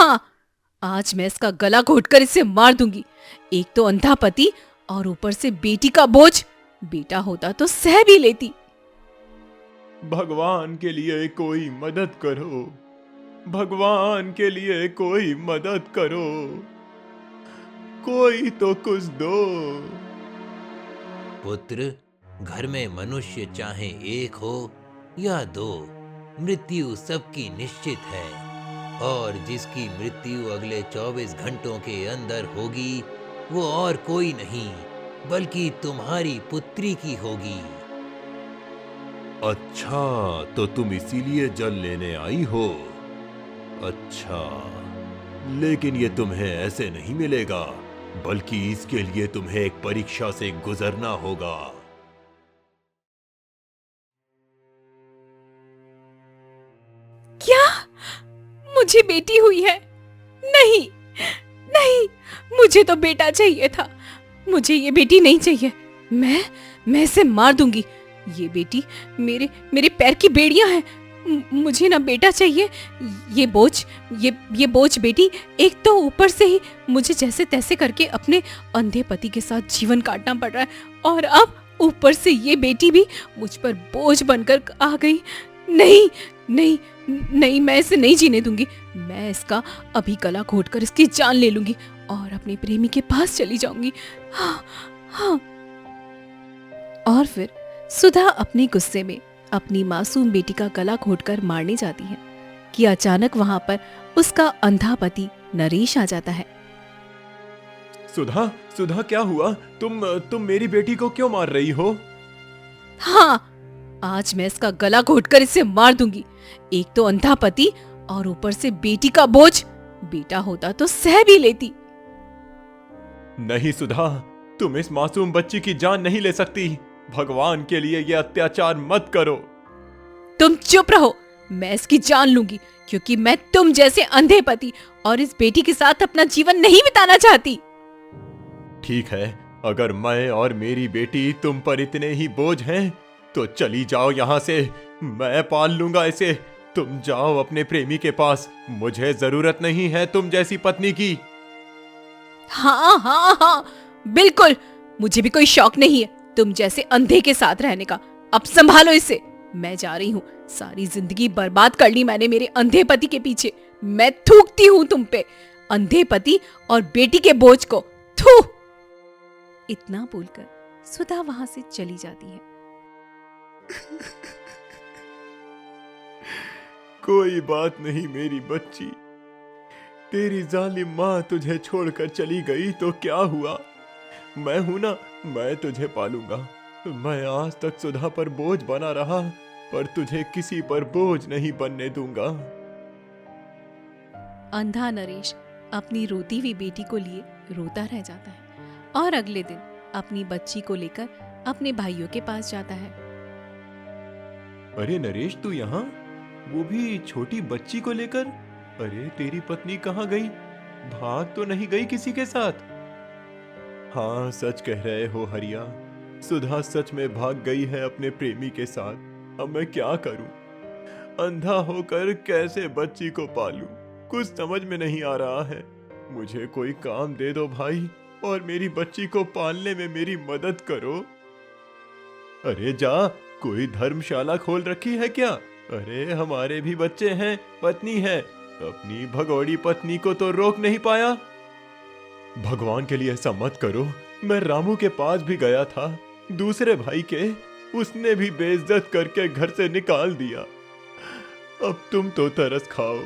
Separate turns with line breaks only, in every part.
हाँ, आज मैं इसका गला घोटकर इसे मार दूंगी। एक तो अंधा पति और ऊपर से बेटी का बोझ। बेटा होता तो सह भी लेती।
भगवान के लिए कोई मदद करो, भगवान के लिए कोई मदद करो, कोई तो कुछ दो।
पुत्र, घर में मनुष्य चाहे एक हो या दो, मृत्यु सबकी निश्चित है। और जिसकी मृत्यु अगले 24 घंटों के अंदर होगी, वो और कोई नहीं बल्कि तुम्हारी पुत्री की होगी।
अच्छा, तो तुम इसीलिए जल लेने आई हो? अच्छा, लेकिन ये तुम्हें ऐसे नहीं मिलेगा, बल्कि इसके लिए तुम्हें एक परीक्षा से गुजरना होगा।
क्या मुझे बेटी हुई है? नहीं, नहीं, मुझे तो बेटा चाहिए था। मुझे ये बेटी नहीं चाहिए। मैं इसे मार दूंगी। ये बेटी मेरे मेरे पैर की बेड़ियां हैं। मुझे ना बेटा चाहिए। ये बोझ बेटी, एक तो ऊपर से ही मुझे जैसे तैसे करके अपने अंधे पति के साथ जीवन काटना पड़ रहा है, और अब ऊपर से ये बेटी भी मुझ पर बोझ बनकर आ गई। नहीं, नहीं, नहीं, मैं इसे नहीं जीने दूंगी। मैं इसका अभी गला घोटकर इसकी जान ले लूंगी और अपने प्रेमी के पास चली जाऊंगी। हाँ, हाँ। और फिर सुधा अपने गुस्से में अपनी मासूम बेटी का गला घोटकर मारने जाती है कि अचानक वहां पर उसका अंधा पति नरेश आ जाता है।
सुधा, सुधा, क्या हुआ? तुम मेरी बेटी को क्यों मार रही हो?
हाँ, आज मैं इसका गला घोटकर इसे मार दूंगी। एक तो अंधा पति और ऊपर से बेटी का बोझ। बेटा होता तो सह भी लेती।
नहीं सुधा, तुम इस मासूम बच्ची की जान नहीं ले सकती। भगवान के लिए यह अत्याचार मत करो।
तुम चुप रहो। मैं इसकी जान लूंगी, क्योंकि मैं तुम जैसे अंधे पति और इस बेटी के साथ अपना जीवन नहीं बिताना चाहती।
ठीक है, अगर मैं और मेरी बेटी तुम पर इतने ही बोझ हैं, तो चली जाओ यहाँ से। मैं पाल लूंगा इसे। तुम जाओ अपने प्रेमी के पास। मुझे जरूरत नहीं है तुम जैसी पत्नी की।
हाँ, हाँ, हाँ, बिल्कुल। मुझे भी कोई शौक नहीं है तुम जैसे अंधे के साथ रहने का। अब संभालो इसे। मैं जा रही हूँ। सारी जिंदगी बर्बाद कर ली मैंने मेरे अंधे पति के पीछे। मैं थूकती हूँ तुम पे, अंधे पति और बेटी के बोझ को। थू। इतना बोलकर सुधा वहां से चली जाती है।
कोई बात नहीं मेरी बच्ची। तेरी जालिम माँ तुझे छोड़कर चली गई तो क्या हुआ? मैं हूं ना, मैं तुझे पालूंगा। मैं आज तक सुधा पर बोझ बना रहा, पर तुझे किसी पर बोझ नहीं बनने दूंगा।
अंधा नरेश अपनी रोती हुई बेटी को लिए रोता रह जाता है और अगले दिन अपनी बच्ची को लेकर अपने भाइयों के पास जाता है।
अरे नरेश, तू यहाँ? वो भी छोटी बच्ची को लेकर? अरे तेरी पत्नी कहाँ गई? भाग तो नहीं गई किसी के साथ? हाँ, सच कह रहे हो हरिया। सुधा सच में भाग गई है अपने प्रेमी के साथ। अब मैं क्या करूं? अंधा होकर कैसे बच्ची को पालूं? कुछ समझ में नहीं आ रहा है। मुझे कोई काम दे दो भाई, और मेरी बच्ची को पालने में मेरी मदद करो। अरे जा, कोई धर्मशाला खोल रखी है क्या? अरे हमारे भी बच्चे हैं, पत्नी है। अपनी भगोड़ी पत्नी को तो रोक नहीं पाया। भगवान के लिए ऐसा मत करो। मैं रामू के पास भी गया था, दूसरे भाई के। उसने भी बेइज्जत करके घर से निकाल दिया। अब तुम तो तरस खाओ।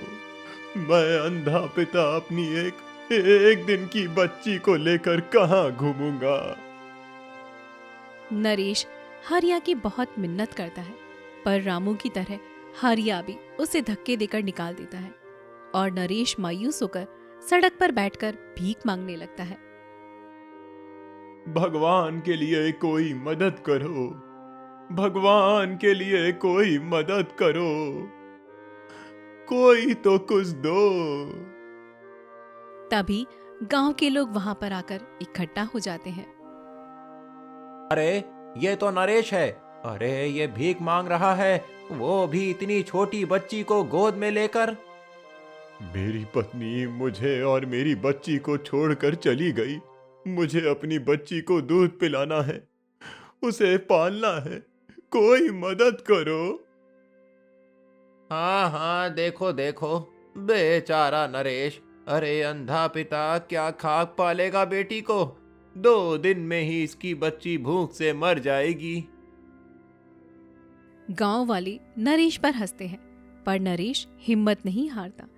मैं अंधा पिता अपनी एक दिन की बच्ची को लेकर कहां घूमूंगा?
नरेश हरिया की बहुत मिन्नत करता है, पर रामू की तरह हरिया भी उसे धक्के देकर निकाल देता है और नरेश मायूस होकर सड़क पर बैठकर भीख मांगने लगता है।
भगवान के लिए कोई मदद करो, भगवान के लिए कोई मदद करो, कोई तो कुछ दो।
तभी गांव के लोग वहां पर आकर इकट्ठा हो जाते हैं।
अरे ये तो नरेश है। अरे ये भीख मांग रहा है, वो भी इतनी छोटी बच्ची को गोद में लेकर।
मेरी पत्नी मुझे और मेरी बच्ची को छोड़कर चली गई। मुझे अपनी बच्ची को दूध पिलाना है, उसे पालना है। कोई मदद करो।
हाँ हाँ, देखो देखो, बेचारा नरेश। अरे अंधा पिता क्या खाक पालेगा बेटी को? 2 दिन में ही इसकी बच्ची भूख से मर जाएगी।
गांव वाले नरेश पर हंसते हैं, पर नरेश हिम्मत नहीं हारता।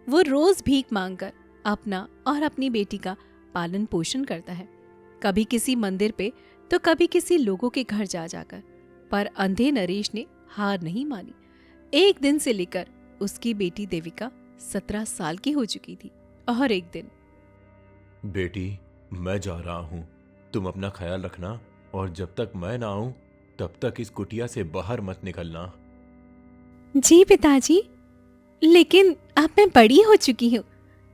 वो रोज भीख मांगकर अपना और अपनी बेटी का पालन पोषण करता है, कभी किसी मंदिर पे तो कभी किसी लोगों के घर जा जाकर। पर अंधे नरेश ने हार नहीं मानी। एक दिन से लेकर उसकी बेटी देविका 17 साल की हो चुकी थी, और एक दिन,
बेटी, मैं जा रहा हूं, तुम अपना ख्याल रखना, और जब तक मैं ना आऊं तब तक इस कुटिया से बाहर मत निकलना।
जी पिताजी, लेकिन अब मैं बड़ी हो चुकी हूँ,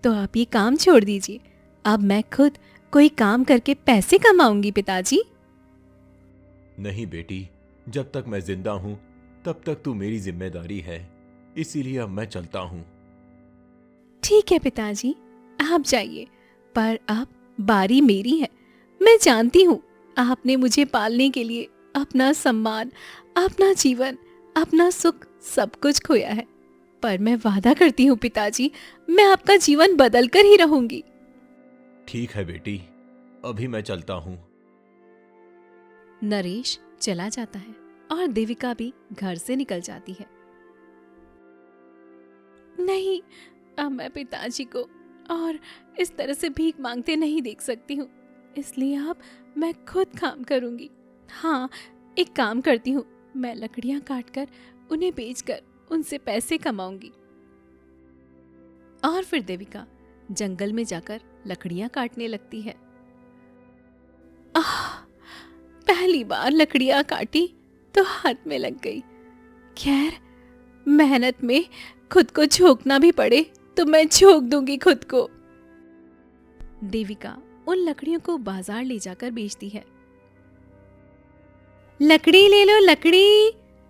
तो आप ये काम छोड़ दीजिए। अब मैं खुद कोई काम करके पैसे कमाऊंगी पिताजी।
नहीं बेटी, जब तक मैं जिंदा हूं तब तक तू मेरी जिम्मेदारी है, इसीलिए अब मैं चलता हूं।
ठीक है पिताजी, आप जाइए, पर अब बारी मेरी है। मैं जानती हूँ आपने मुझे पालने के लिए अपना सम्मान, अपना जीवन, अपना सुख सब कुछ खोया है, पर मैं वादा करती हूँ पिताजी, मैं आपका जीवन बदल कर ही रहूंगी।
ठीक है बेटी, अभी मैं चलता हूं।
नरेश चला जाता है और देविका भी घर से निकल जाती है। नहीं, अब मैं पिताजी को और इस तरह से भीख मांगते नहीं देख सकती हूँ, इसलिए अब मैं खुद काम करूंगी। हाँ, एक काम करती हूँ, मैं लकड़ियां काटकर उन्हें बेचकर उनसे पैसे कमाऊंगी। और फिर देविका जंगल में जाकर लकड़ियां काटने लगती है। पहली बार लकड़ियां काटी तो हाथ में लग गई। खैर, मेहनत में खुद को झोंकना भी पड़े तो मैं झोंक दूंगी खुद को। देविका उन लकड़ियों को बाजार ले जाकर बेचती है। लकड़ी ले लो लकड़ी,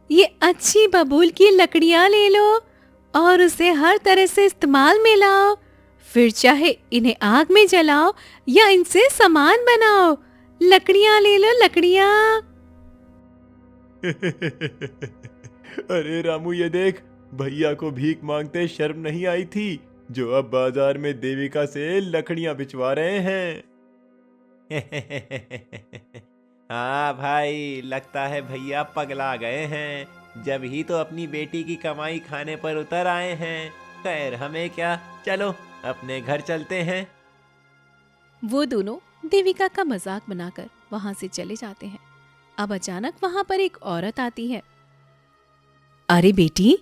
ये अच्छी बबूल की लकड़ियां ले लो और उसे हर तरह से इस्तेमाल में लाओ। फिर चाहे इन्हें आग में जलाओ या इनसे सामान बनाओ। लकड़ियां ले लो लकड़ियां।
अरे रामू, ये देख, भैया को भीख मांगते शर्म नहीं आई थी, जो अब बाजार में देविका से लकड़ियां बिचवा रहे हैं।
हाँ भाई, लगता है भैया पगला गए हैं। जब ही तो अपनी बेटी की कमाई खाने पर उतर आए हैं। खैर, हमें क्या, चलो अपने घर चलते हैं।
वो दोनों देविका का मजाक बनाकर वहां से चले जाते हैं। अब अचानक वहां पर एक औरत आती है। अरे बेटी,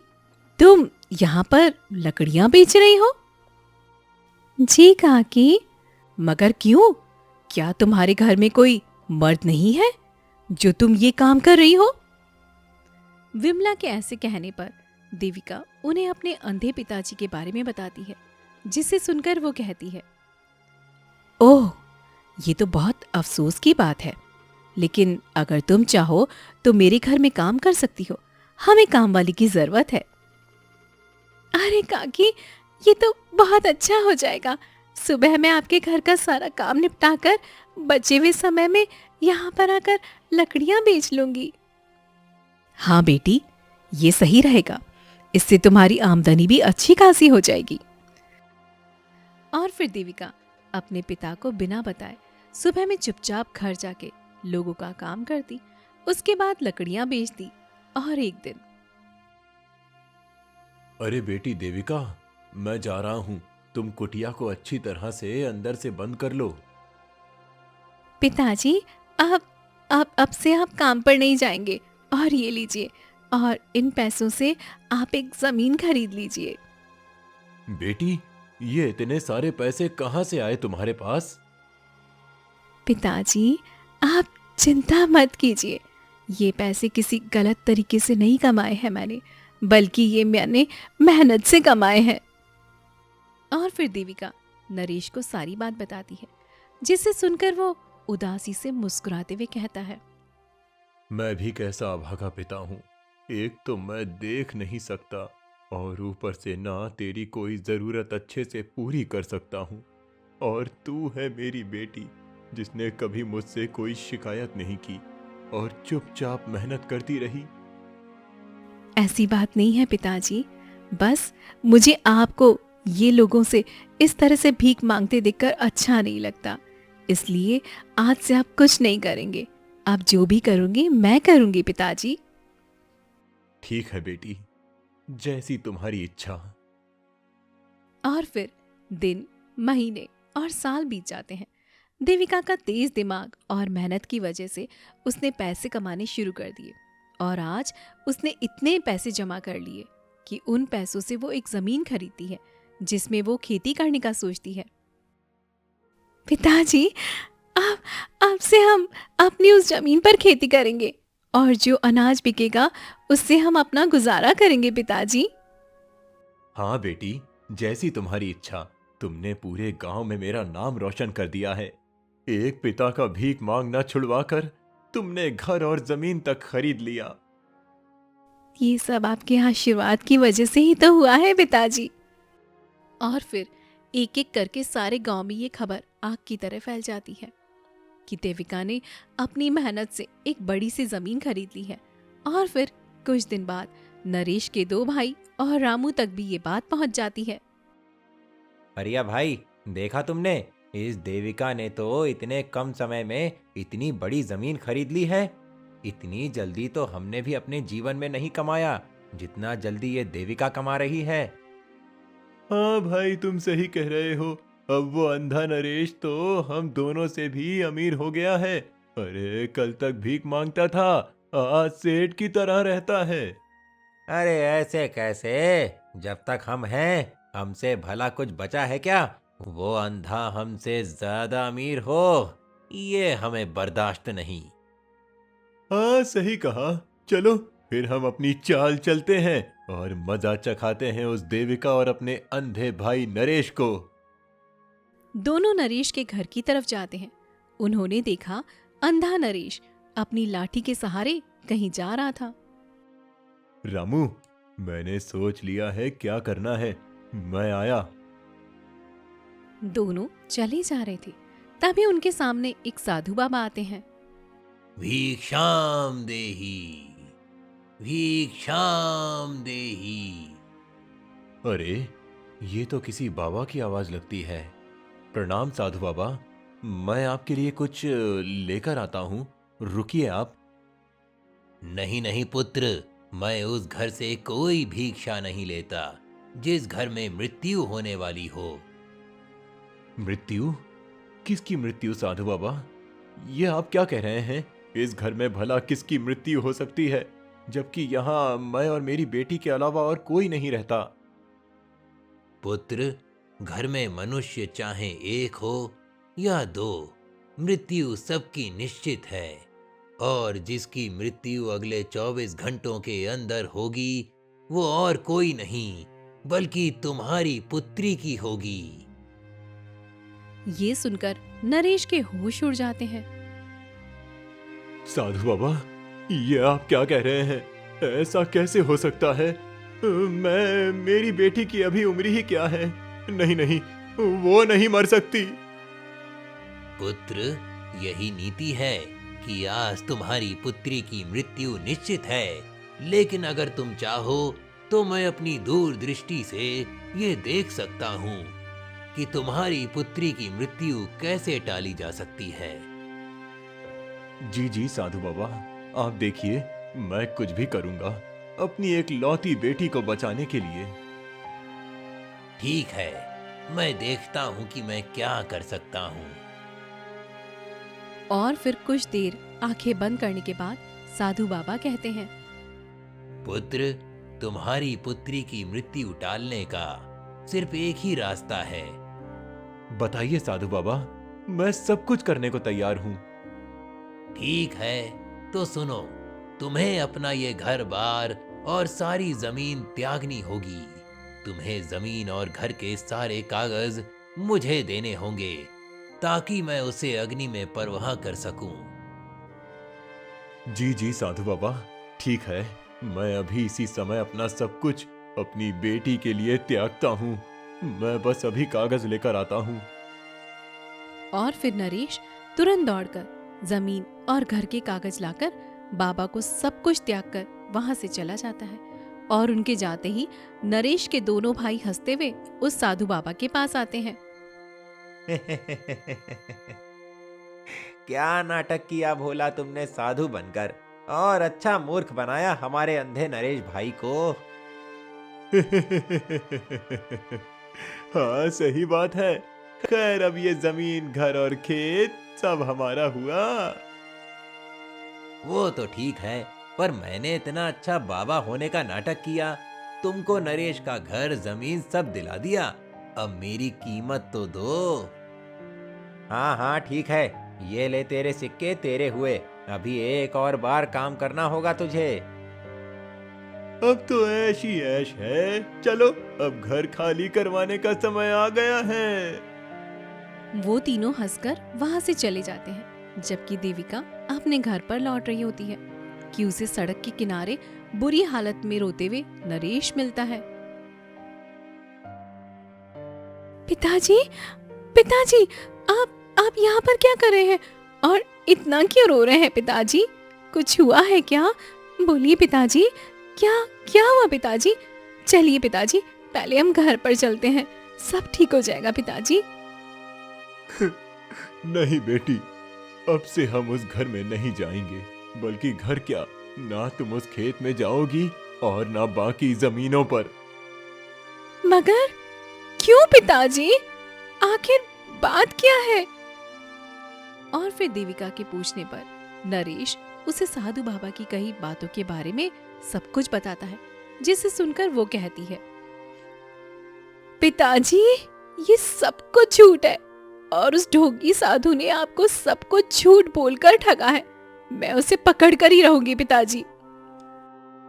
तुम यहाँ पर लकड़ियां बेच रही हो? जी काकी। मगर क्यों? क्या तुम्हारे घर में कोई मर्द नहीं है जो तुम ये काम कर रही हो? विमला के ऐसे कहने पर देविका उन्हें अपने अंधे पिताजी के बारे में बताती है, जिसे सुनकर वो कहती है, ओह, ये तो बहुत अफसोस की बात है, लेकिन अगर तुम चाहो तो मेरे घर में काम कर सकती हो। हमें काम वाली की जरूरत है। अरे काकी, ये तो बहुत अच्छा हो जाएगा। सुबह मैं आपके घर का सारा काम निपटाकर बचे हुए समय में यहाँ पर आकर लकड़ियां बेच लूंगी। हाँ बेटी, ये सही रहेगा। इससे तुम्हारी आमदनी भी अच्छी खासी हो जाएगी। और फिर देविका अपने पिता को बिना बताए सुबह में चुपचाप घर जाके लोगों का काम करती, उसके बाद लकड़ियां बेचती। और एक दिन,
अरे बेटी देविका, मैं जा रहा हूं, तुम कुटिया को अच्छी तरह से अंदर से बंद कर लो।
पिताजी, अब से आप काम पर नहीं जाएंगे। और ये लीजिए, और इन पैसों से आप एक जमीन खरीद लीजिए।
बेटी, ये इतने सारे पैसे कहां से आए तुम्हारे पास?
पिताजी, आप चिंता मत कीजिए। ये पैसे किसी गलत तरीके से नहीं कमाए हैं मैंने, बल्कि ये मैंने मेहनत से कमाए हैं। और फिर देविका नरेश को सारी बात बताती है, जिसे सुनकर वो उदासी से मुस्कुराते हुए कहता है,
मैं भी कैसा अभागा पिता हूं। एक तो मैं देख नहीं सकता, और ऊपर से ना तेरी कोई जरूरत अच्छे से पूरी कर सकता हूँ। और तू है मेरी बेटी जिसने कभी मुझसे कोई शिकायत नहीं की और चुपचाप मेहनत करती रही।
ऐसी बात नहीं है पिताजी, बस मुझे आपको ये लोगों से इस तरह से भीख मांगते देखकर अच्छा नहीं लगता, इसलिए आज से आप कुछ नहीं करेंगे। आप जो भी करोगे मैं करूंगी पिताजी।
ठीक है बेटी, जैसी तुम्हारी इच्छा।
और फिर दिन, महीने और साल बीत जाते हैं। देविका का तेज दिमाग और मेहनत की वजह से उसने पैसे कमाने शुरू कर दिए और आज उसने इतने पैसे जमा कर लिए कि उन पैसों से वो एक जमीन खरीदती है जिसमें वो खेती करने का सोचती है। पिताजी, अब से हम अपनी उस जमीन पर खेती करेंगे और जो अनाज बिकेगा उससे हम अपना गुजारा करेंगे पिताजी।
हाँ बेटी, जैसी तुम्हारी इच्छा। तुमने पूरे गांव में मेरा नाम रोशन कर दिया है। एक पिता का भीख मांगना छुड़वाकर तुमने घर और जमीन तक खरीद लिया।
ये सब आपके आशीर्वाद की वजह से ही तो हुआ है पिताजी। और फिर एक एक करके सारे गांव में ये खबर आग की तरह फैल जाती है कि देविका ने अपनी मेहनत से एक बड़ी सी जमीन खरीद ली है। और फिर कुछ दिन बाद नरेश के 2 भाई और रामू तक भी ये बात पहुंच जाती है।
अरिया भाई, देखा तुमने, इस देविका ने तो इतने कम समय में इतनी बड़ी जमीन खरीद ली है। इतनी जल्दी तो हमने भी अपने जीवन में नहीं कमाया जितना जल्दी ये देविका कमा रही है।
हाँ भाई, तुम सही कह रहे हो। अब वो अंधा नरेश तो हम दोनों से भी अमीर हो गया है। अरे कल तक भीख मांगता था, आज सेठ की तरह रहता है।
अरे ऐसे कैसे? जब तक हम हैं हमसे भला कुछ बचा है क्या? वो अंधा हमसे ज्यादा अमीर हो, ये हमें बर्दाश्त नहीं।
हाँ सही कहा। चलो फिर हम अपनी चाल चलते हैं और मजा चखाते हैं उस देविका और अपने अंधे भाई नरेश को।
दोनों नरेश के घर की तरफ जाते हैं। उन्होंने देखा अंधा नरेश अपनी लाठी के सहारे कहीं जा रहा था।
रामू, मैंने सोच लिया है क्या करना है, मैं आया।
दोनों चले जा रहे थे, तभी उनके सामने एक साधु बाबा आते हैं।
भिक्षाम देहि, भिक्षाम देहि।
अरे ये तो किसी बाबा की आवाज लगती है। प्रणाम साधु बाबा, मैं आपके लिए कुछ लेकर आता हूँ, रुकिए आप।
नहीं नहीं पुत्र, मैं उस घर से कोई भिक्षा नहीं लेता जिस घर में मृत्यु होने वाली हो।
मृत्यु? किसकी मृत्यु साधु बाबा? ये आप क्या कह रहे हैं? इस घर में भला किसकी मृत्यु हो सकती है, जबकि यहाँ मैं और मेरी बेटी के अलावा और कोई नहीं रहता।
पुत्र, घर में मनुष्य चाहे 1 हो या 2, मृत्यु सबकी निश्चित है। और जिसकी मृत्यु अगले 24 घंटों के अंदर होगी वो और कोई नहीं बल्कि तुम्हारी पुत्री की होगी।
ये सुनकर नरेश के होश उड़ जाते हैं।
साधु बाबा, ये आप क्या कह रहे हैं? ऐसा कैसे हो सकता है? मेरी बेटी की अभी उम्र ही क्या है? नहीं नहीं, वो नहीं मर सकती।
पुत्र, यही नीति है कि आज तुम्हारी पुत्री की मृत्यु निश्चित है, लेकिन अगर तुम चाहो तो मैं अपनी दूरदृष्टि से ये देख सकता हूँ कि तुम्हारी पुत्री की मृत्यु कैसे टाली जा सकती है।
जी जी साधु बाबा, आप देखिए, मैं कुछ भी करूंगा अपनी एक लौती बेटी को बचाने के लिए।
ठीक है, मैं देखता हूँ कि मैं क्या कर सकता हूँ।
और फिर कुछ देर आंखें बंद करने के बाद साधु बाबा कहते हैं,
पुत्र, तुम्हारी पुत्री की मृत्यु टालने का सिर्फ एक ही रास्ता है।
बताइए साधु बाबा, मैं सब कुछ करने को तैयार हूँ।
ठीक है, तो सुनो, तुम्हें अपना ये घर बार और सारी जमीन त्यागनी होगी। तुम्हें जमीन और घर के सारे कागज मुझे देने होंगे ताकि मैं उसे अग्नि में परवाह कर सकूं।
जी जी साधु बाबा, ठीक है, मैं अभी इसी समय अपना सब कुछ अपनी बेटी के लिए त्यागता हूँ। मैं बस अभी कागज लेकर आता हूँ।
और फिर नरेश तुरंत दौड़कर जमीन और घर के कागज लाकर बाबा को सब कुछ त्याग कर वहां से चला जाता है। और उनके जाते ही नरेश के दोनों भाई हंसते हुए उस साधु बाबा के पास आते हैं।
क्या नाटक किया भोला तुमने साधु बनकर, और अच्छा मूर्ख बनाया हमारे अंधे नरेश भाई को।
हाँ, सही बात है। खैर, अब ये जमीन, घर और खेत सब हमारा हुआ।
वो तो ठीक है, पर मैंने इतना अच्छा बाबा होने का नाटक किया, तुमको नरेश का घर जमीन सब दिला दिया। अब मेरी कीमत तो दो।
हाँ हाँ ठीक है, ये ले तेरे सिक्के, तेरे हुए। अभी एक और बार काम करना होगा तुझे।
अब तो ऐश ही ऐश है। चलो, अब घर खाली करवाने का समय आ गया है।
वो तीनों हंसकर वहां से चले जाते हैं, जबकि देविका अपने घर पर लौट रही होती है कि उसे सड़क के किनारे बुरी हालत में रोते हुए नरेश मिलता है। पिताजी, पिताजी, आप यहाँ पर क्या कर रहे हैं और इतना क्यों रो रहे हैं पिताजी? कुछ हुआ है क्या? बोलिए पिताजी, क्या हुआ पिताजी? चलिए पिताजी, पहले हम घर पर चलते हैं, सब ठीक हो जाएगा पिताजी।
नहीं बेटी, अब से हम उस घर में नहीं जाएंगे। बल्कि घर क्या, ना तुम उस खेत में जाओगी और ना बाकी जमीनों पर।
मगर क्यों पिताजी? आखिर बात क्या है? और फिर देविका के पूछने पर नरेश उसे साधु बाबा की कही बातों के बारे में सब कुछ बताता है, जिसे सुनकर वो कहती है, पिताजी, ये सब कुछ झूठ है और उस ढोंगी साधु ने आपको सब कुछ झूठ बोलकर ठगा है। मैं उसे पकड़ कर ही रहूंगी पिताजी।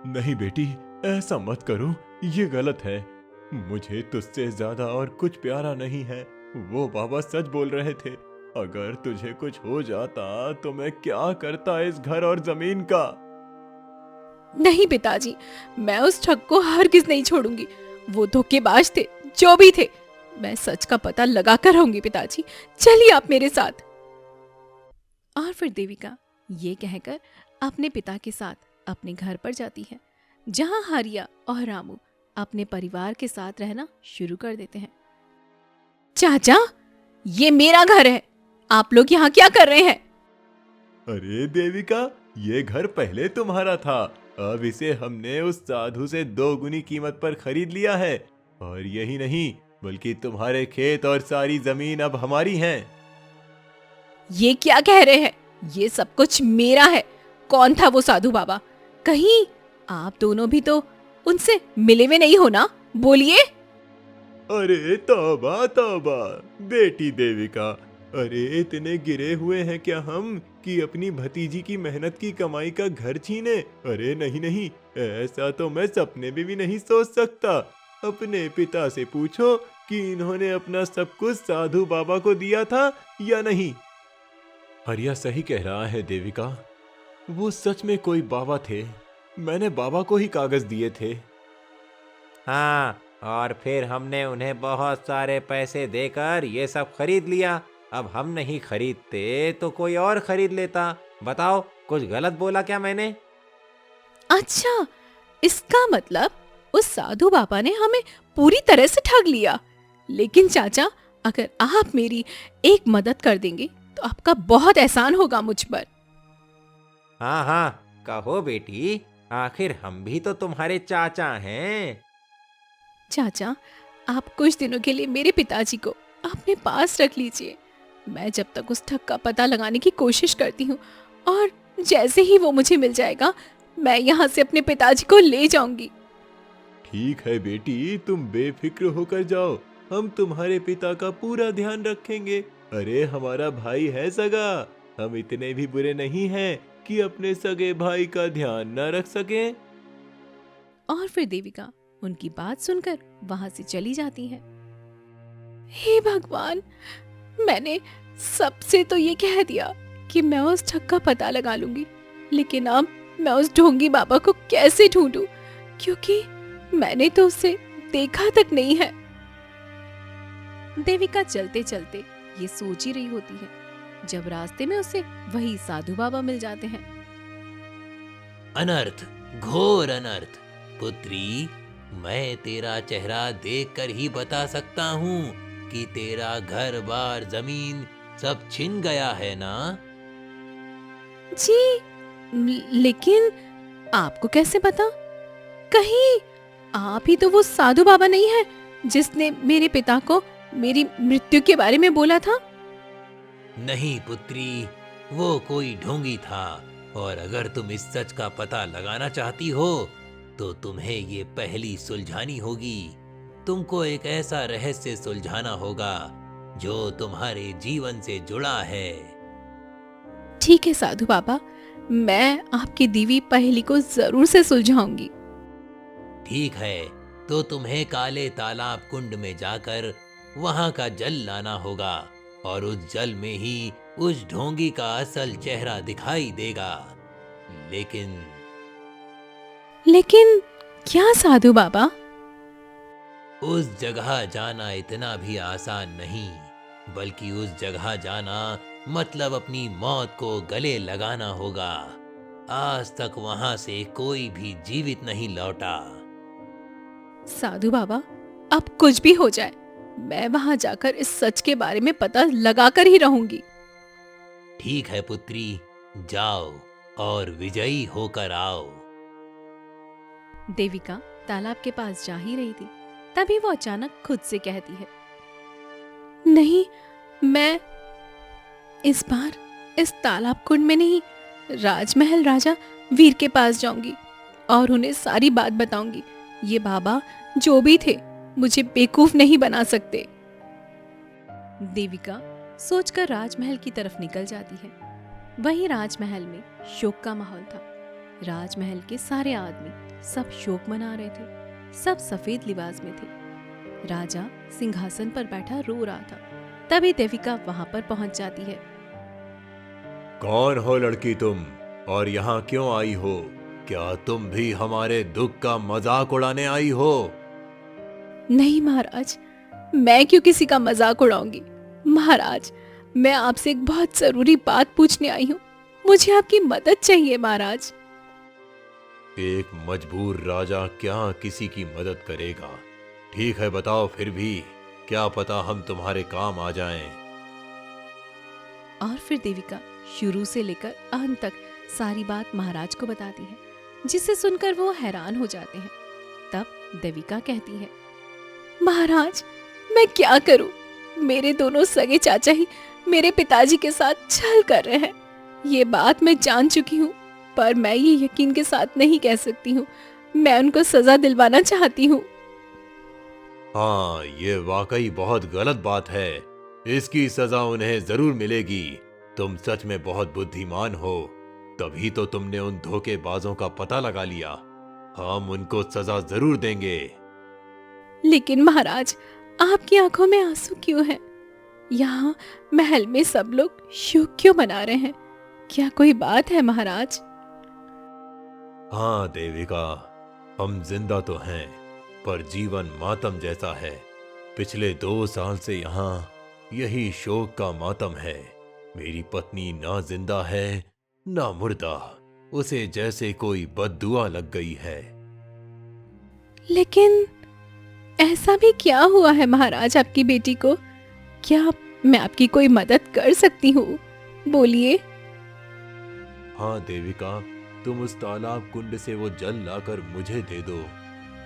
नहीं बेटी, ऐसा मत करो, ये गलत है। मुझे तुझसे ज्यादा और कुछ प्यारा नहीं है। वो बाबा सच बोल रहे थे। अगर तुझे कुछ हो जाता तो मैं क्या करता इस घर और जमीन का।
नहीं पिताजी, मैं उस ठग को हरगिज नहीं छोड़ूंगी। वो धोखेबाज थे, जो भी थे। मैं सच का पता लगा कर रहूंगी पिताजी। चलिए आप मेरे साथ। और फिर देविका ये कहकर अपने पिता के साथ अपने घर पर जाती है, जहां हरिया और रामू अपने परिवार के साथ रहना शुरू कर देते हैं। चाचा, ये मेरा घर है, आप लोग यहाँ क्या कर रहे हैं?
अरे देविका, ये घर पहले तुम्हारा था। अब इसे हमने उस साधु से 2 गुनी कीमत पर खरीद लिया है। और यही नहीं, बल्कि तुम्हारे खेत और सारी जमीन अब हमारी हैं।
ये क्या कह रहे हैं? ये सब कुछ मेरा है। कौन था वो साधु बाबा? कहीं आप दोनों भी तो उनसे मिले हुए नहीं हो ना? बोलिए।
अरे तौबा तौबा, बेटी देविका, अरे इतने गिरे हुए हैं क्या हम कि अपनी भतीजी की मेहनत की कमाई का घर छीने? अरे नहीं नहीं, ऐसा तो मैं सपने में भी नहीं सोच सकता। अपने पिता से पूछो कि इन्होंने अपना सब कुछ साधु बाबा को दिया था या नहीं। हरिया सही कह रहा है देविका, वो सच में कोई बाबा थे। मैंने बाबा को ही कागज दिए थे।
हाँ, और फिर हमने उन्हें बहुत सारे पैसे देकर ये सब खरीद लिया। अब हम नहीं खरीदते तो कोई और खरीद लेता। बताओ, कुछ गलत बोला क्या मैंने?
अच्छा, इसका मतलब उस साधु बाबा ने हमें पूरी तरह से ठग लिया। लेकिन चाचा, अगर आप मेरी एक मदद कर देंगे तो आपका बहुत एहसान होगा मुझ पर।
हाँ हाँ, कहो बेटी, आखिर हम भी तो तुम्हारे चाचा हैं।
चाचा, आप कुछ दिनों के लिए मेरे पिताजी को अपने पास रख लीजिए। मैं जब तक उस ठग का पता लगाने की कोशिश करती हूँ, और जैसे ही वो मुझे मिल जाएगा, मैं यहाँ से अपने पिताजी को ले जाऊंगी।
ठीक है बेटी, तुम बेफिक्र होकर जाओ। हम तुम्हारे पिता का पूरा ध्यान रखेंगे। अरे हमारा भाई है सगा, हम इतने भी बुरे नहीं हैं कि अपने सगे भाई का ध्यान न रख सकें।
और फिर देविका उनकी बात सुनकर वहां से चली जाती है। हे भगवान, मैंने सबसे तो ये कह दिया कि मैं उस ठग का पता लगा लूंगी, लेकिन अब मैं उस ढोंगी बाबा को कैसे ढूंढूं? क्योंकि मैंने तो उसे देखा तक नहीं है। देविका चलते चलते ये सोच ही रही होती है जब रास्ते में उसे वही साधु बाबा मिल जाते हैं।
अनर्थ, घोर अनर्थ। पुत्री, मैं तेरा चेहरा देखकर ही बता सकता हूँ कि तेरा घर बार जमीन सब छिन गया है ना?
जी, लेकिन आपको कैसे पता? कहीं आप ही तो वो साधु बाबा नहीं है जिसने मेरे पिता को मेरी मृत्यु के बारे में बोला था?
नहीं पुत्री, वो कोई ढोंगी था। और अगर तुम इस सच का पता लगाना चाहती हो तो तुम्हें ये पहली सुलझानी होगी। तुमको एक ऐसा रहस्य सुलझाना होगा जो तुम्हारे जीवन से जुड़ा है।
ठीक है साधु बाबा, मैं आपकी दी हुई पहेली को जरूर से सुलझाऊंगी।
ठीक है, तो तुम्हें काले तालाब कुंड में जाकर वहां का जल लाना होगा और उस जल में ही उस ढोंगी का असल चेहरा दिखाई देगा।
लेकिन क्या साधु बाबा?
उस जगह जाना इतना भी आसान नहीं, बल्कि उस जगह जाना मतलब अपनी मौत को गले लगाना होगा। आज तक वहां से कोई भी जीवित नहीं लौटा।
साधु बाबा, अब कुछ भी हो जाए, मैं वहां जाकर इस सच के बारे में पता लगाकर ही रहूंगी।
ठीक है पुत्री, जाओ और विजयी होकर आओ।
देविका तालाब के पास जा ही रही थी, तभी वो अचानक खुद से कहती है, नहीं, मैं इस बार इस तालाब कुंड में नहीं, राजमहल राजा वीर के पास जाऊंगी और उन्हें सारी बात बताऊंगी। ये बाबा जो भी थे मुझे बेवकूफ नहीं बना सकते। देविका सोचकर राजमहल की तरफ निकल जाती है। वहीं राजमहल में शोक का माहौल था। राजमहल के सारे आदमी सब शोक मना रहे थे। सब सफेद लिबास में थे। राजा सिंहासन पर बैठा रो रहा था। तभी देविका वहां पर पहुंच जाती है।
कौन हो लड़की तुम, और यहाँ क्यों आई हो? क्या तुम भी हमारे दुख का मजाक उड़ाने आई हो?
नहीं महाराज, मैं क्यों किसी का मजाक उड़ाऊंगी। महाराज, मैं आपसे एक बहुत जरूरी बात पूछने आई हूँ। मुझे आपकी मदद चाहिए महाराज।
एक मजबूर राजा क्या किसी की मदद करेगा? ठीक है, बताओ फिर भी, क्या पता हम तुम्हारे काम आ जाएं।
और फिर देविका शुरू से लेकर अंत तक सारी बात महाराज को बताती है, जिसे सुनकर वो हैरान हो जाते हैं। तब देविका कहती है, महाराज, मैं क्या करूं? मेरे दोनों सगे चाचा ही मेरे पिताजी के साथ छल कर रहे हैं। ये बात मैं जान चुकी हूँ, पर मैं ये यकीन के साथ नहीं कह सकती हूँ। मैं उनको सजा दिलवाना चाहती हूँ।
हाँ, ये वाकई बहुत गलत बात है। इसकी सजा उन्हें जरूर मिलेगी। तुम सच में बहुत बुद्धिमान हो, तभी तो तुमने उन धोखेबाजों का पता लगा लिया। हम उनको सजा जरूर देंगे।
लेकिन महाराज, आपकी आंखों में आंसू क्यों हैं? यहाँ महल में सब लोग शोक क्यों मना रहे हैं? क्या कोई बात है महाराज?
हाँ देविका, हम जिंदा तो हैं, पर जीवन मातम जैसा है। पिछले 2 साल से यहाँ यही शोक का मातम है। मेरी पत्नी ना जिंदा है ना मुर्दा। उसे जैसे कोई बद्दुआ लग गई है।
लेकिन ऐसा भी क्या हुआ है महाराज आपकी बेटी को? क्या मैं आपकी कोई मदद कर सकती हूँ? बोलिए।
हाँ देविका, तुम उस तालाब कुंड से वो जल लाकर मुझे दे दो,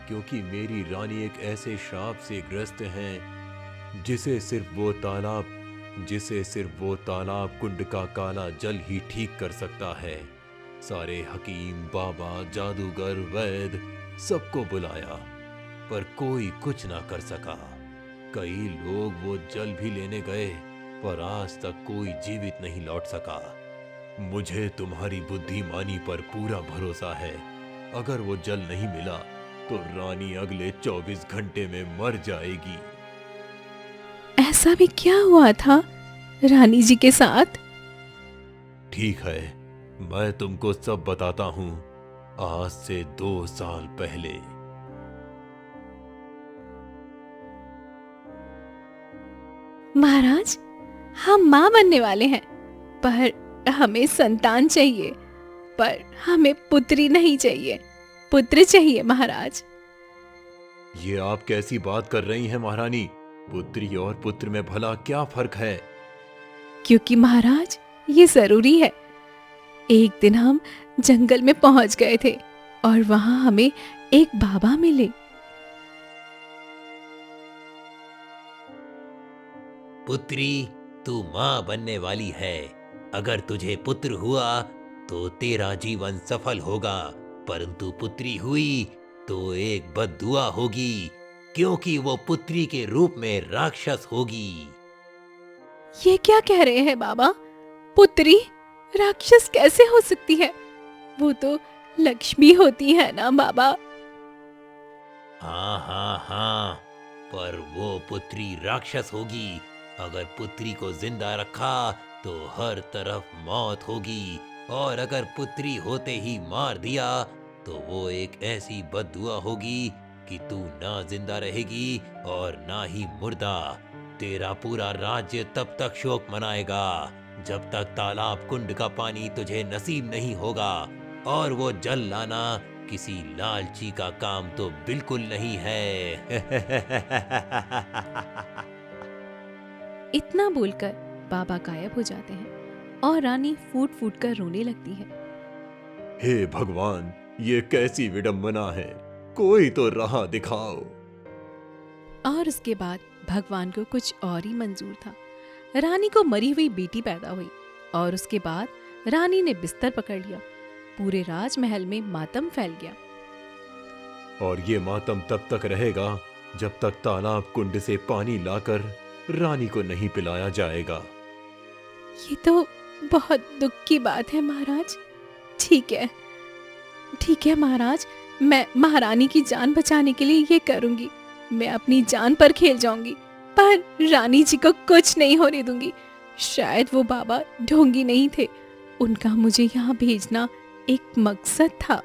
क्योंकि मेरी रानी एक ऐसे श्राप से ग्रस्त हैं जिसे सिर्फ वो तालाब कुंड का काला जल ही ठीक कर सकता है। सारे हकीम, बाबा, जादूगर, वैद सबको बुलाया, पर कोई कुछ ना कर सका। कई लोग वो जल भी लेने गए, पर आज तक कोई जीवित नहीं लौट सका। मुझे तुम्हारी बुद्धिमानी पर पूरा भरोसा है। अगर वो जल नहीं मिला तो रानी अगले 24 घंटे में मर जाएगी।
ऐसा भी क्या हुआ था रानी जी के साथ?
ठीक है, मैं तुमको सब बताता हूँ। आज से 2 साल पहले
हम माँ बनने वाले हैं, पर हमें संतान चाहिए, पर हमें पुत्री नहीं चाहिए, पुत्र चाहिए महाराज।
ये आप कैसी बात कर रही हैं महारानी? पुत्री और पुत्र में भला क्या फर्क है?
क्योंकि महाराज ये जरूरी है। एक दिन हम जंगल में पहुंच गए थे और वहां हमें एक बाबा मिले।
पुत्री, तू माँ बनने वाली है। अगर तुझे पुत्र हुआ तो तेरा जीवन सफल होगा, परंतु पुत्री हुई तो एक बद्दुआ होगी, क्योंकि वो पुत्री के रूप में राक्षस होगी।
ये क्या कह रहे हैं बाबा? पुत्री राक्षस कैसे हो सकती है? वो तो लक्ष्मी होती है ना बाबा?
हाँ हाँ हाँ, पर वो पुत्री राक्षस होगी। अगर पुत्री को जिंदा रखा तो हर तरफ मौत होगी, और अगर पुत्री होते ही मार दिया तो वो एक ऐसी बद्दुआ होगी कि तू ना जिंदा रहेगी और ना ही मुर्दा। तेरा पूरा राज्य तब तक शोक मनाएगा जब तक तालाब कुंड का पानी तुझे नसीब नहीं होगा, और वो जल लाना किसी लालची का काम तो बिल्कुल नहीं है।
इतना बोलकर बाबा गायब हो जाते हैं और रानी फूट फूट कर रोने लगती है।
हे भगवान, ये कैसी विडंबना है! कोई तो राह दिखाओ।
और उसके बाद भगवान को कुछ और ही मंजूर था। रानी को मरी हुई बेटी पैदा हुई और उसके बाद रानी ने बिस्तर पकड़ लिया। पूरे राजमहल में मातम फैल गया।
और ये मातम तब तक रहेगा जब तक तालाब कुंड से पानी लाकर रानी को नहीं पिलाया जाएगा।
ये तो बहुत दुख की बात है महाराज। ठीक है महाराज, मैं महारानी की जान बचाने के लिए ये करूंगी। मैं अपनी जान पर खेल जाऊंगी, पर रानी जी को कुछ नहीं होने दूंगी। शायद वो बाबा ढोंगी नहीं थे, उनका मुझे यहाँ भेजना एक मकसद था।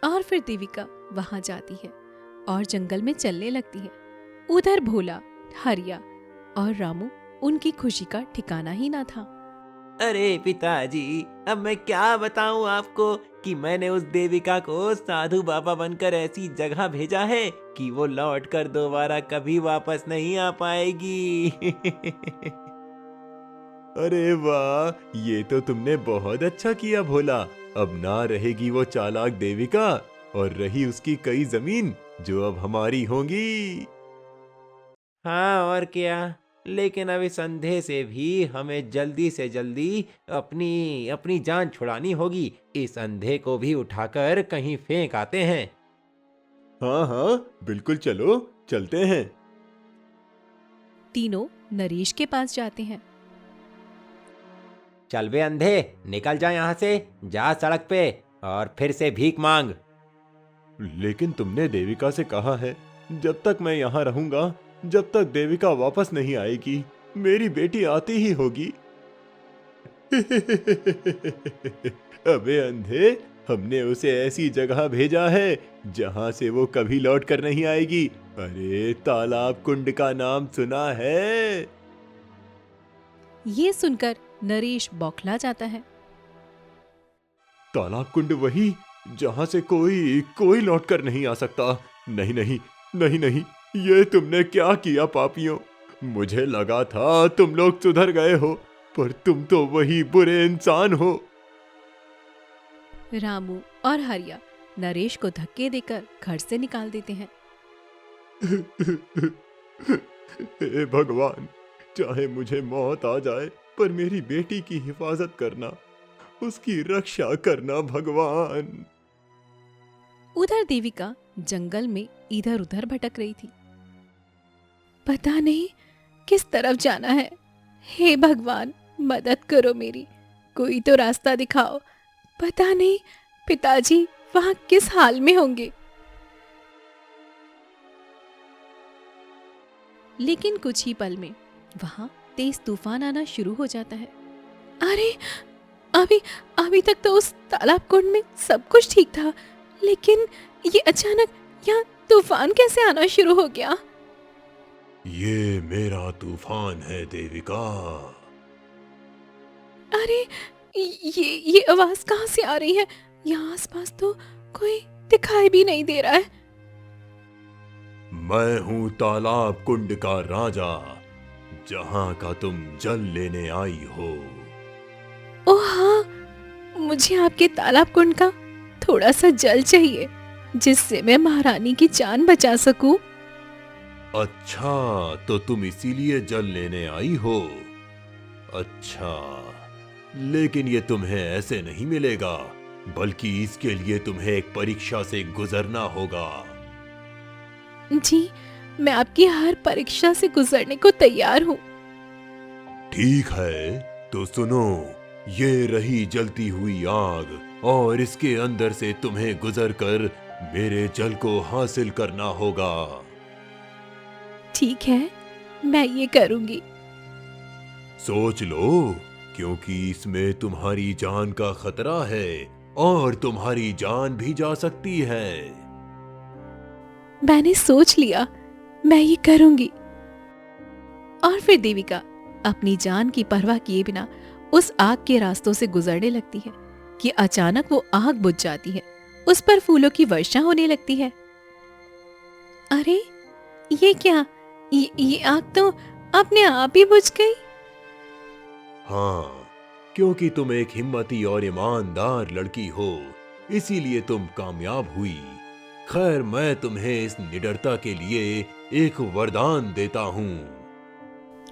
और फिर देविका वहां जाती है और जंगल में चलने लगती है। उधर भोला, हरिया और रामू, उनकी खुशी का ठिकाना ही ना था।
अरे पिताजी, अब मैं क्या बताऊं आपको कि मैंने उस देविका को साधु बाबा बनकर ऐसी जगह भेजा है कि वो लौटकर दोबारा कभी वापस नहीं आ पाएगी।
अरे वाह, ये तो तुमने बहुत अच्छा किया भोला। अब ना रहेगी वो चालाक देविका, और रही उसकी कई जमीन जो अब हमारी होंगी।
हाँ और क्या, लेकिन अब इस अंधे से भी हमें जल्दी से जल्दी अपनी जान छुड़ानी होगी। इस अंधे को भी उठाकर कहीं फेंक आते हैं।
हाँ हाँ, बिल्कुल, चलो चलते हैं।
तीनों नरेश के पास जाते हैं।
चल बे अंधे, निकल जा यहाँ से, जा सड़क पे और फिर से भीख मांग।
लेकिन तुमने देविका से कहा है जब तक मैं यहाँ रहूंगा, जब तक देविका वापस नहीं आएगी, मेरी बेटी आती ही होगी। अबे अंधे, हमने उसे ऐसी जगह भेजा है जहां से वो कभी लौट कर नहीं आएगी। अरे तालाब कुंड का नाम सुना है?
ये सुनकर नरेश बौखला जाता है।
तालाब कुंड वही जहां से कोई लौट कर नहीं आ सकता। नहीं नहीं नहीं नहीं, ये तुमने क्या किया पापियों? मुझे लगा था तुम लोग सुधर गए हो, पर तुम तो वही बुरे इंसान हो।
रामू और हरिया नरेश को धक्के देकर घर से निकाल देते हैं।
हे भगवान, चाहे मुझे मौत आ जाए, पर मेरी बेटी की हिफाजत करना, उसकी रक्षा करना भगवान।
उधर देविका जंगल में इधर उधर भटक रही थी। पता नहीं किस तरफ जाना है। हे भगवान, मदद करो मेरी, कोई तो रास्ता दिखाओ। पता नहीं पिताजी वहां किस हाल में होंगे। लेकिन कुछ ही पल में वहां तेज तूफान आना शुरू हो जाता है। अरे अभी तक तो उस तालाब कुंड में सब कुछ ठीक था, लेकिन ये अचानक यहाँ तूफान कैसे आना शुरू हो गया?
ये मेरा तूफान है देविका।
अरे ये आवाज कहाँ से आ रही है? यहाँ आसपास तो कोई दिखाई भी नहीं दे रहा है।
मैं हूँ तालाब कुंड का राजा, जहाँ का तुम जल लेने आई हो।
ओह हाँ, मुझे आपके तालाब कुंड का थोड़ा सा जल चाहिए, जिससे मैं महारानी की जान बचा सकूं।
अच्छा, तो तुम इसीलिए जल लेने आई हो। अच्छा, लेकिन ये तुम्हें ऐसे नहीं मिलेगा, बल्कि इसके लिए तुम्हें एक परीक्षा से गुजरना होगा।
जी, मैं आपकी हर परीक्षा से गुजरने को तैयार हूँ।
ठीक है, तो सुनो, ये रही जलती हुई आग, और इसके अंदर से तुम्हें गुजरकर मेरे जल को हासिल करना होगा।
ठीक है, मैं ये करूंगी।
सोच लो, क्योंकि इसमें तुम्हारी जान का खतरा है, और तुम्हारी जान भी जा सकती है।
मैंने सोच लिया, मैं ये करूंगी। और फिर देविका अपनी जान की परवाह किए बिना उस आग के रास्तों से गुजरने लगती है कि अचानक वो आग बुझ जाती है। उस पर फूलों की वर्षा होने लगती है। अरे ये क्या? ये आग तो अपने आप ही बुझ गई।
हाँ, क्योंकि तुम एक हिम्मती और ईमानदार लड़की हो, इसीलिए तुम कामयाब हुई। खैर, मैं तुम्हें इस निडरता के लिए एक वरदान देता हूँ।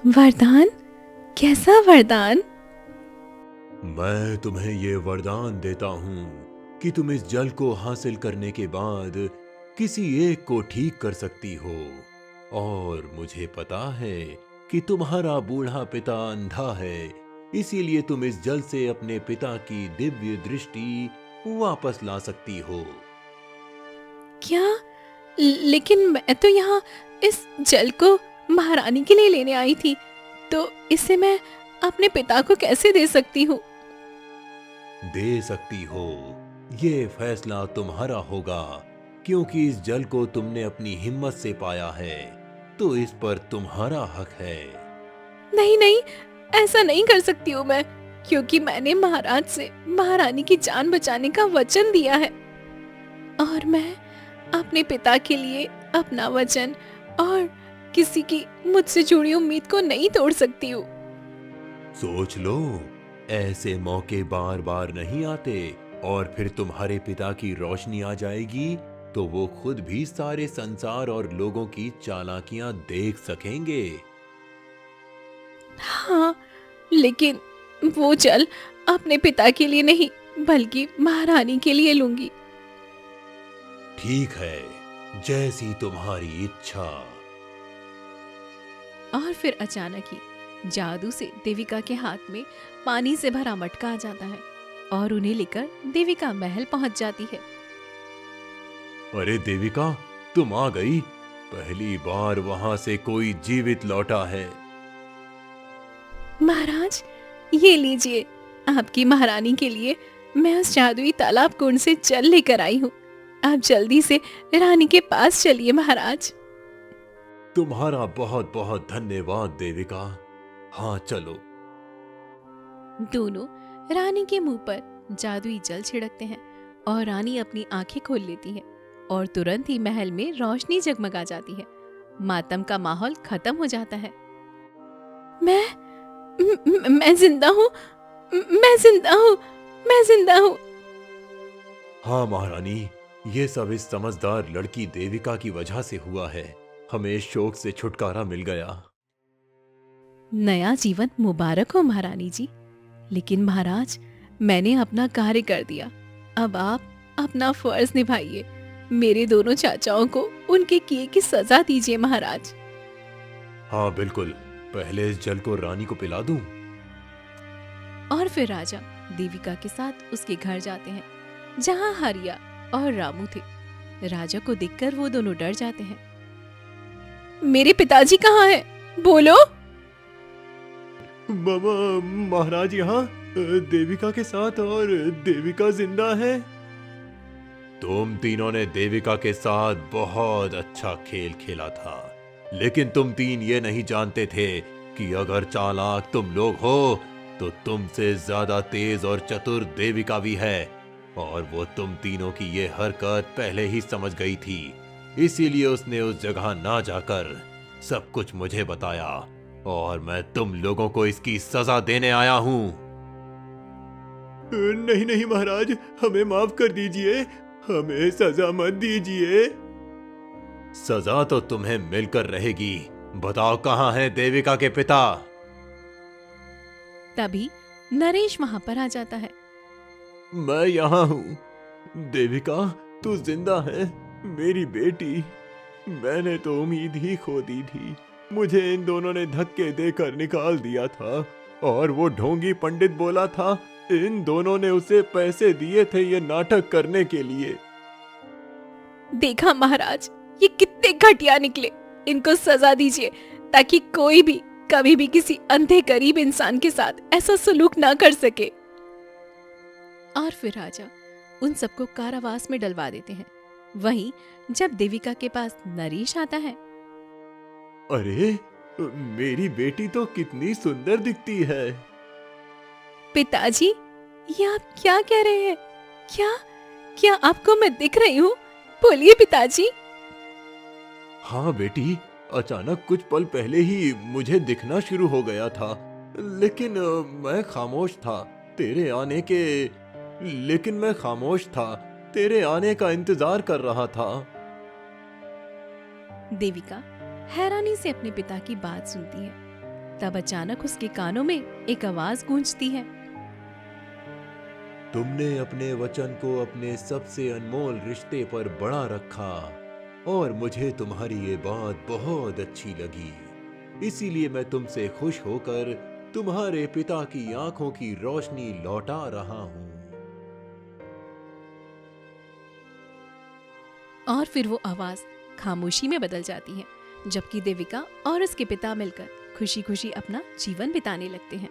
वरदान? कैसा वरदान?
मैं तुम्हें ये वरदान देता हूँ कि तुम इस जल को हासिल करने के बाद किसी एक को ठीक कर सकती हो। और मुझे पता है कि तुम्हारा बूढ़ा पिता अंधा है, इसीलिए तुम इस जल से अपने पिता की दिव्य दृष्टि वापस ला सकती हो।
क्या? लेकिन मैं तो यहाँ इस जल को महारानी के लिए लेने आई थी, तो इसे मैं अपने पिता को कैसे दे सकती हूँ?
दे सकती हो, ये फैसला तुम्हारा होगा, क्योंकि इस जल को तुमने अपनी हिम्मत से पाया है, तो इस पर तुम्हारा हक है।
नहीं नहीं, ऐसा नहीं कर सकती हूँ मैं, क्योंकि मैंने महाराज से महारानी की जान बचाने का वचन दिया है, और मैं अपने पिता के लिए अपना वचन और किसी की मुझसे जुड़ी उम्मीद को नहीं तोड़ सकती हूँ।
सोच लो, ऐसे मौके बार बार नहीं आते, और फिर तुम्हारे पिता की रोशनी आ जाएगी तो वो खुद भी सारे संसार और लोगों की चालाकियां देख सकेंगे।
हाँ, लेकिन वो जल अपने पिता के लिए नहीं, बल्कि महारानी के लिए लूंगी।
ठीक है, जैसी तुम्हारी इच्छा।
और फिर अचानक ही जादू से देविका के हाथ में पानी से भरा मटका आ जाता है और उन्हें लेकर देविका महल पहुंच जाती है।
अरे देविका, तुम आ गई। पहली बार वहां से कोई जीवित लौटा है।
महाराज, ये लीजिए, आपकी महारानी के लिए मैं उस जादुई तालाब कुंड से जल लेकर आई हूँ। आप जल्दी से रानी के पास चलिए महाराज।
तुम्हारा बहुत बहुत धन्यवाद देविका। हाँ, चलो।
दोनों रानी के मुंह पर जादुई जल छिड़कते हैं और रानी अपनी आंखें खोल लेती है और तुरंत ही महल में रोशनी जगमगा जाती है। मातम का माहौल खत्म हो जाता है। मैं जिंदा हूँ, मैं जिंदा हूँ, मैं जिंदा हूँ।
हाँ महारानी, ये सब इस समझदार लड़की देविका की वजह से हुआ है। हमें इस शोक से छुटकारा मिल गया।
नया जीवन मुबारक हो महारानी जी। लेकिन महाराज, मैंने अपना कार्य कर दिया। अब आप अपना फर्ज निभाइए। मेरे दोनों चाचाओं को उनके किए की सजा दीजिए महाराज।
हाँ बिल्कुल, पहले इस जल को रानी को पिला दूं।
और फिर राजा देविका के साथ उसके घर जाते हैं, जहाँ हरिया और रामू थे। राजा को देखकर वो दोनों डर जाते हैं। मेरे पिताजी कहाँ हैं? बोलो।
महाराज यहाँ देविका के साथ, और देविका जिंदा है। तुम तीनों ने देविका के साथ बहुत अच्छा खेल खेला था,
लेकिन तुम तीन ये नहीं जानते थे कि अगर चालाक तुम लोग हो तो तुमसे ज्यादा तेज और चतुर देविका भी है, और वो तुम तीनों की ये हरकत पहले ही समझ गई थी। इसीलिए उसने उस जगह ना जाकर सब कुछ मुझे बताया, और मैं तुम लोगों को इसकी सजा देने आया हूँ।
नहीं नहीं महाराज, हमें माफ कर दीजिए, हमें सजा मत दीजिए।
सजा तो तुम्हें मिलकर रहेगी। बताओ कहाँ है देविका के पिता?
तभी नरेश वहां पर आ जाता है।
मैं यहाँ हूँ। देविका, तू जिंदा है, मेरी बेटी। मैंने तो उम्मीद ही खो दी थी। मुझे इन दोनों ने धक्के देकर निकाल दिया था, और वो ढोंगी पंडित बोला था इन दोनों ने उसे पैसे दिए थे ये नाटक करने के लिए।
देखा महाराज, ये कितने घटिया निकले। इनको सजा दीजिए ताकि कोई भी कभी भी किसी अंधे गरीब इंसान के साथ ऐसा सलूक ना कर सके। और फिर राजा उन सबको कारावास में डलवा देते हैं। वहीं जब देविका के पास नरेश आता है।
अरे, मेरी बेटी तो कितनी सुंदर दिखती है।
पिताजी, ये आप क्या कह रहे हैं? क्या आपको मैं दिख रही हूँ? बोलिए पिताजी।
हाँ बेटी, अचानक कुछ पल पहले ही मुझे दिखना शुरू हो गया था, लेकिन मैं खामोश था तेरे आने के लेकिन मैं खामोश था तेरे आने का इंतजार कर रहा था।
देविका हैरानी से अपने पिता की बात सुनती है। तब अचानक उसके कानों में एक आवाज गूंजती है।
तुमने अपने वचन को अपने सबसे अनमोल रिश्ते पर बड़ा रखा, और मुझे तुम्हारी ये बात बहुत अच्छी लगी। इसीलिए मैं तुमसे खुश होकर तुम्हारे पिता की आंखों की रोशनी लौटा रहा हूँ।
और फिर वो आवाज खामोशी में बदल जाती है, जबकि देविका और उसके पिता मिलकर खुशी खुशी अपना जीवन बिताने लगते हैं।